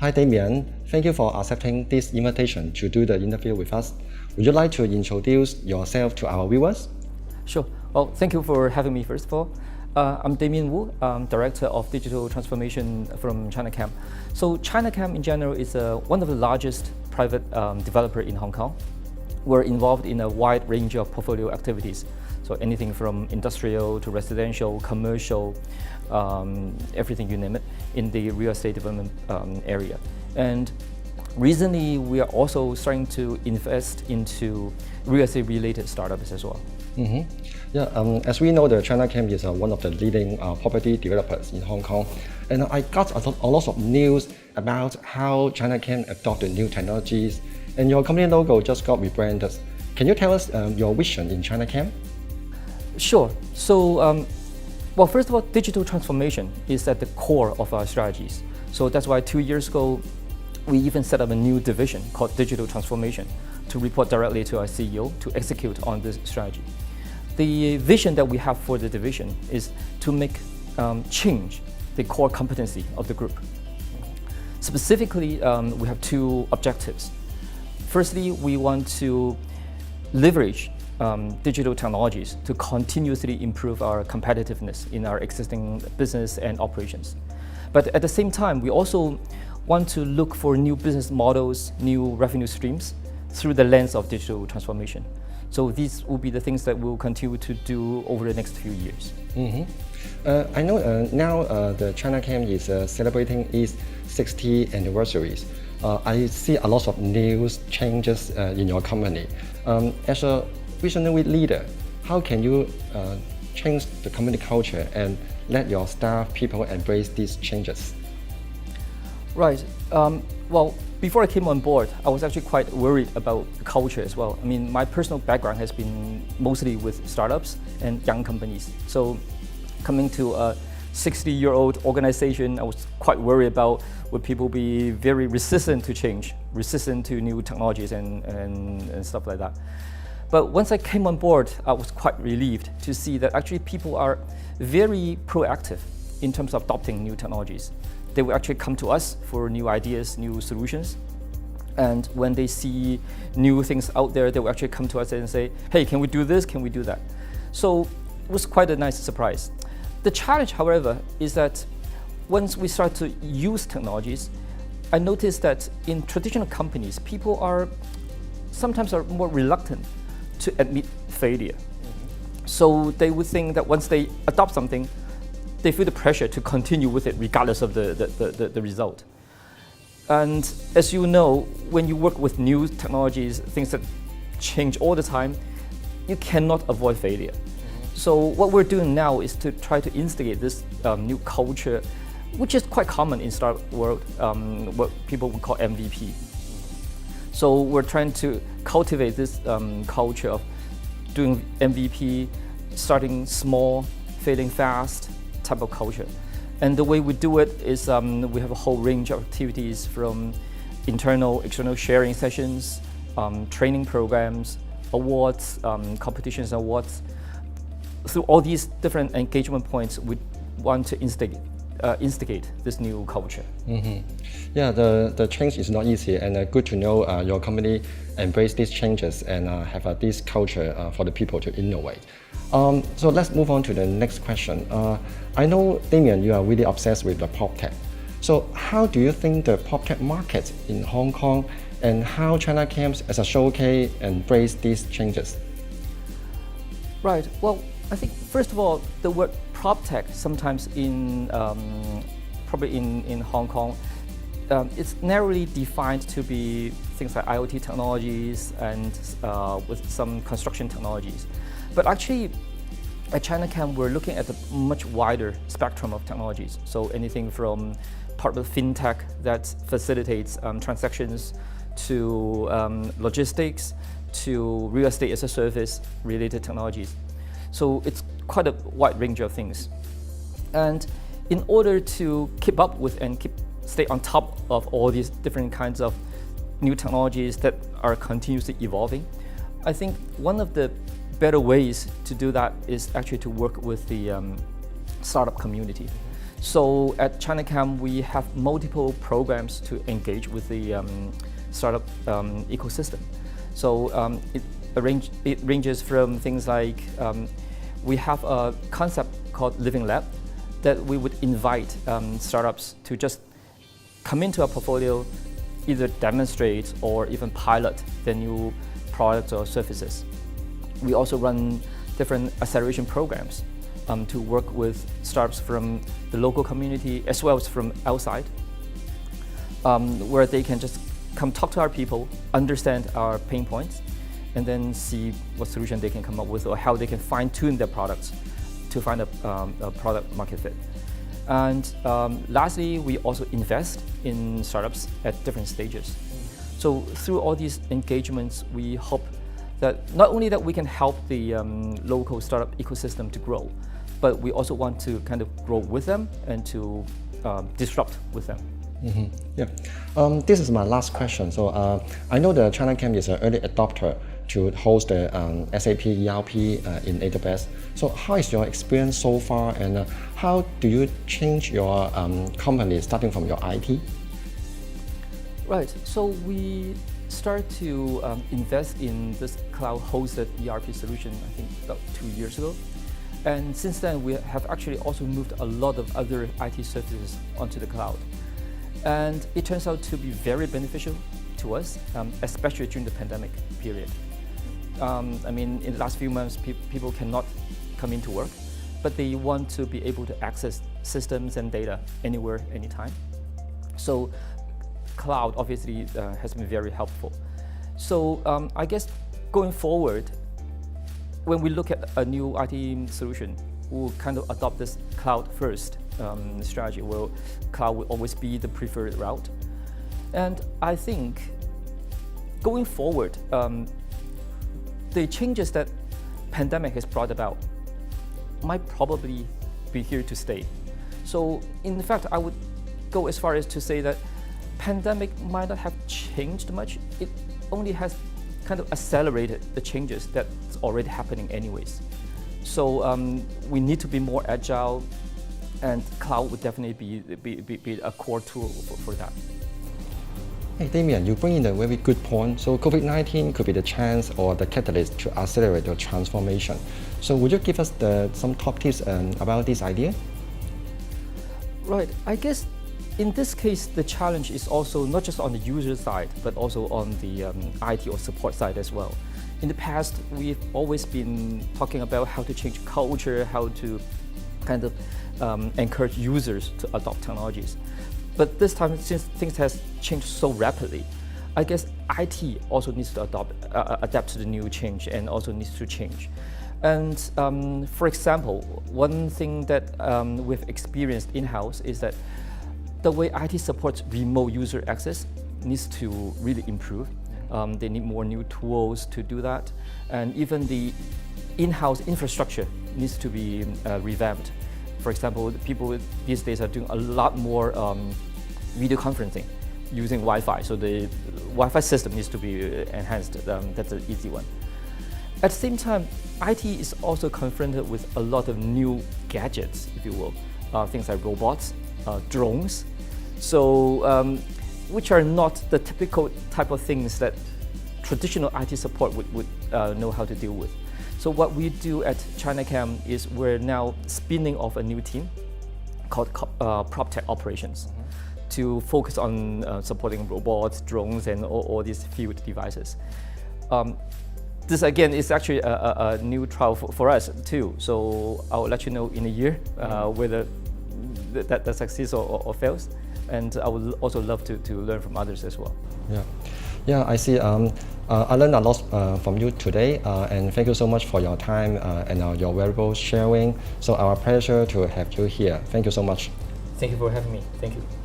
Hi Damien, thank you for accepting this invitation to do the interview with us. Would you like to introduce yourself to our viewers? Sure. Well, thank you for having me, first of all. I'm Damien Wu, Director of Digital Transformation from Chinachem. So Chinachem in general is one of the largest private developer in Hong Kong. We're involved in a wide range of portfolio activities. So anything from industrial to residential, commercial, everything you name it, in the real estate development area. And recently, we are also starting to invest into real estate related startups as well. As we know, the Chinachem is one of the leading property developers in Hong Kong. And I got a lot of news about how Chinachem adopted new technologies, and your company logo just got rebranded. Can you tell us your vision in Chinachem? Sure. So, well, first of all, digital transformation is at the core of our strategies. So that's why 2 years ago, we even set up a new division called Digital Transformation to report directly to our CEO to execute on this strategy. The vision that we have for the division is to make change the core competency of the group. Specifically, we have two objectives. Firstly, we want to leverage digital technologies to continuously improve our competitiveness in our existing business and operations. But at the same time, we also want to look for new business models, new revenue streams through the lens of digital transformation. So these will be the things that we'll continue to do over the next few years. I know now the Chinachem is celebrating its 60th anniversary. I see a lot of news changes in your company. As a visionary leader, how can you change the company culture and let your staff, people embrace these changes? Right. Well, before I came on board, I was actually quite worried about the culture as well. I mean, my personal background has been mostly with startups and young companies. So coming to a 60-year-old organization, I was quite worried about would people be very resistant to change, resistant to new technologies and stuff like that. But once I came on board, I was quite relieved to see that actually people are very proactive in terms of adopting new technologies. They will actually come to us for new ideas, new solutions. And when they see new things out there, they will actually come to us and say, hey, can we do this? Can we do that? So it was quite a nice surprise. The challenge, however, is that once we start to use technologies, I noticed that in traditional companies, people are sometimes more reluctant to admit failure. So they would think that once they adopt something, they feel the pressure to continue with it regardless of the result. And as you know, when you work with new technologies, things that change all the time, you cannot avoid failure. So what we're doing now is to try to instigate this new culture, which is quite common in startup world, what people would call MVP. So we're trying to cultivate this culture of doing MVP, starting small, failing fast type of culture. And the way we do it is we have a whole range of activities from internal, external sharing sessions, training programs, awards, competitions and awards. Through all these different engagement points, we want to instigate this new culture. Yeah, the change is not easy, and good to know your company embrace these changes and have this culture for the people to innovate. So let's move on to the next question. I know, Damien, you are really obsessed with the Proptech. So how do you think the Proptech market in Hong Kong and how Chinachem as a showcase embrace these changes? Right. Well, I think first of all, the word Proptech sometimes probably in Hong Kong, it's narrowly defined to be things like IoT technologies and with some construction technologies. But actually, at Chinachem, we're looking at a much wider spectrum of technologies. So anything from part of fintech that facilitates transactions to logistics to real estate as a service related technologies. So it's quite a wide range of things. And in order to keep up with and stay on top of all these different kinds of new technologies that are continuously evolving, I think one of the better ways to do that is actually to work with the startup community. So at Chinachem, we have multiple programs to engage with the startup ecosystem. So it ranges from things like we have a concept called Living Lab that we would invite startups to just come into our portfolio, either demonstrate or even pilot their new products or services. We also run different acceleration programs to work with startups from the local community as well as from outside, where they can just come talk to our people, understand our pain points, and then see what solution they can come up with or how they can fine-tune their products to find a product market fit. And lastly, we also invest in startups at different stages. So through all these engagements, we hope that not only that we can help the local startup ecosystem to grow, but we also want to kind of grow with them and to disrupt with them. Mm-hmm. Yeah. This is my last question. So I know the Chinachem is an early adopter to host the SAP ERP in AWS. So how is your experience so far, and how do you change your company starting from your IT? Right. So we started to invest in this cloud-hosted ERP solution, I think about 2 years ago. And since then, we have actually also moved a lot of other IT services onto the cloud. And it turns out to be very beneficial to us, especially during the pandemic period. I mean, in the last few months, people cannot come into work, but they want to be able to access systems and data anywhere, anytime. So cloud obviously has been very helpful. So I guess going forward, when we look at a new IT solution, we'll kind of adopt this cloud first strategy, where cloud will always be the preferred route. And I think going forward, the changes that pandemic has brought about might probably be here to stay. So in fact, I would go as far as to say that pandemic might not have changed much. It only has kind of accelerated the changes that's already happening anyways. So we need to be more agile, and cloud would definitely be a core tool for that. Hey Damien, you bring in a very good point. So COVID-19 could be the chance or the catalyst to accelerate your transformation. So would you give us some top tips about this idea? Right, I guess in this case, the challenge is also not just on the user side, but also on the IT or support side as well. In the past, we've always been talking about how to change culture, how to kind of encourage users to adopt technologies. But this time, since things has changed so rapidly, I guess IT also needs to adapt to the new change and also needs to change. And for example, one thing that we've experienced in-house is that the way IT supports remote user access needs to really improve. They need more new tools to do that. And even the in-house infrastructure needs to be revamped. For example, people these days are doing a lot more video conferencing using Wi-Fi. So the Wi-Fi system needs to be enhanced. That's an easy one. At the same time, IT is also confronted with a lot of new gadgets, if you will. Things like robots, drones. So, which are not the typical type of things that traditional IT support would know how to deal with. So what we do at Chinachem is we're now spinning off a new team called Proptech Operations to focus on supporting robots, drones, and all these field devices. This again is actually a new trial for us too. So I'll let you know in a year whether that succeeds or fails. And I would also love to learn from others as well. Yeah, I see. I learned a lot from you today, and thank you so much for your time and your valuable sharing. So our pleasure to have you here. Thank you so much. Thank you for having me. Thank you.